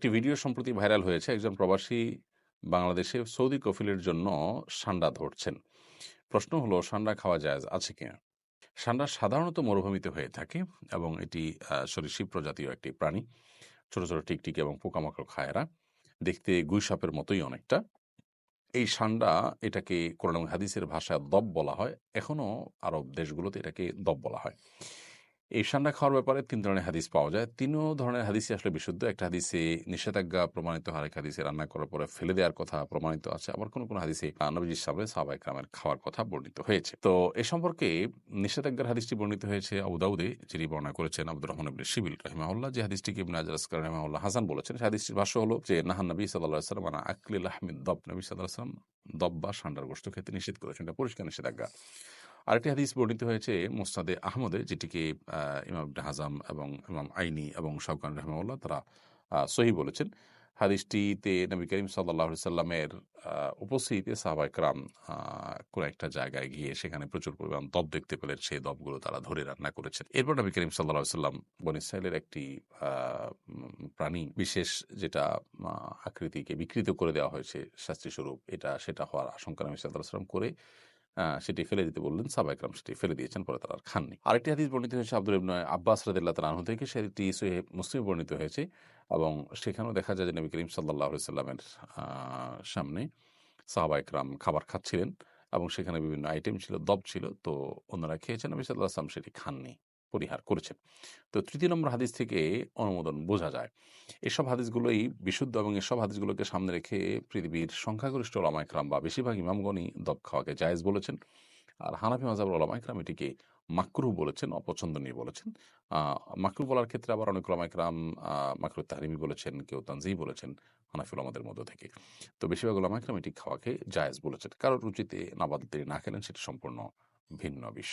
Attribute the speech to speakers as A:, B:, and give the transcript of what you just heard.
A: একটি ভিডিও সম্প্রতি ভাইরাল হয়েছে। একজন প্রবাসী বাংলাদেশে সৌদি কফিলের জন্য সান্ডা ধরছেন। প্রশ্ন হলো সান্ডা খাওয়া জায়েজ আছে কিনা? সান্ডা সাধারণত মরুভূমিতে হয়ে থাকে এবং এটি সরীসৃপ প্রজাতীয় একটি প্রাণী। ছোট, ছোট টিকটিকি এবং পোকামাকড় খায় এরা। দেখতে গুইসাপের মতোই অনেকটা। এই সান্ডা এটাকে কোরআন এবং হাদিসের ভাষায় দব বলা হয়। এখনো আরব দেশগুলোতে এটাকে দব বলা হয়। এই সান্ডা খাওয়ার ব্যাপারে ৩ ধরনের হাদিস পাওয়া যায়। ৩ ধরনের হাদিসই আসলে বিশুদ্ধ। একটা হাদিসে নিষেধাজ্ঞা প্রমাণিত, আরেক হাদিসে রান্না করার পরে ফেলে দেওয়ার কথা প্রমাণিত আছে। আবার কোনো হাদিসে নবীজির সামনে সাহাবায়ে কেরামের খাওয়ার কথা বর্ণিত হয়েছে। তো এ সম্পর্কে নিষেধাজ্ঞার হাদিসটি বর্ণিত হয়েছে আবু দাউদে, যিনি বর্ণনা করেছেন আব্দুর রহমান ইবনে শিবিল রাহিমাহুল্লাহ, যে হাদিসটিকে ইবনে হাজার আসকালানি রাহিমাহুল্লাহ হাসান বলেছেন। সেই হাদিসটির ভাষ্য হলো যে নাহান নবী সাল্লাল্লাহু আলাইহি ওয়াসাল্লাম আন আকলি লাহমিদ দব, নবী সাল্লাল্লাহু আলাইহি ওয়াসাল্লাম দব বা ষান্ডার গোশত খেতে নিষেধ করেছেন। এটা পরিষ্কার নিষেধাজ্ঞা। আরেকটি হাদিস বর্ণিত হয়েছে মুসনাদে আহমদে, যেটিকে ইমাম ইবনে হাজাম এবং ইমাম আইনি এবং শাওকানি রাহিমাহুল্লাহ তারা সহিহ বলেছেন। হাদিসটিতে নবী করিম সাল্লাল্লাহু আলাইহি সাল্লামের উপস্থিতিতে সাহাবায়ে কেরাম কোনো একটা জায়গায় গিয়ে সেখানে প্রচুর পরিমাণ দব দেখতে পেলেন। সেই দবগুলো তারা ধরে রান্না করেছেন। এরপর নবী করিম সাল্লাল্লাহু আলাইহি সাল্লাম বনী ইসরাইলের একটি প্রাণী বিশেষ, যেটা আকৃতিকে বিকৃত করে দেওয়া হয়েছে শাস্তিস্বরূপ, সেটা হওয়ার আশঙ্কা নবী সাল্লাল্লাহু আলাইহি সাল্লাম করে সেটি ফেলে দিতে বললেন। সাহাবায়ে কেরাম সেটি ফেলে দিয়েছেন, পরে তারা আর খাননি। আরেকটি হাদিস বর্ণিত হয়েছে আব্দুল্লাহ ইবনে আব্বাস রাদিয়াল্লাহু তাআলা আনহু থেকে, সেটি সহিহ মুসলিমে বর্ণিত হয়েছে এবং সেখানেও দেখা যায় যে নবী করিম সাল্লাল্লাহু আলাইহি সাল্লামের সামনে সাহাবায়ে কেরাম খাবার খাচ্ছিলেন এবং সেখানে বিভিন্ন আইটেম ছিল, দব ছিল। তো অন্যরা খেয়েছেন, নবী সাল্লাল্লাহু আলাইহি ওয়াসাল্লাম সেটি খাননি, পরিহার করেছেন। তো ৩য় নম্বর হাদিস থেকে অনুমোদন বোঝা যায়। এসব হাদিসগুলোই বিশুদ্ধ এবং এসব হাদিসগুলোকে সামনে রেখে পৃথিবীর সংখ্যাগরিষ্ঠ ওলামা ইকরাম বা বেশিরভাগ ইমামগণই দব খাওয়াকে জায়েজ বলেছেন। আর হানাফি মাযহাবের ওলামা ইকরাম এটিকে মাকরুহ বলেছেন, অপছন্দনীয় বলেছেন। আ মাকরুহ বলার ক্ষেত্রে আবার অনেক ওলামা ইকরাম মাকরুহ তাহরিমি বলেছেন, কেউ তানজিহ বলেছেন হানাফি ওলামাদের মধ্য থেকে। তো বেশিরভাগ ওলামা ইকরাম এটি খাওয়াকে জায়েজ বলেছেন। কারোর রুচিতে নাবাদ তিনি না খেলেন, সেটি সম্পূর্ণ ভিন্ন বিষয়।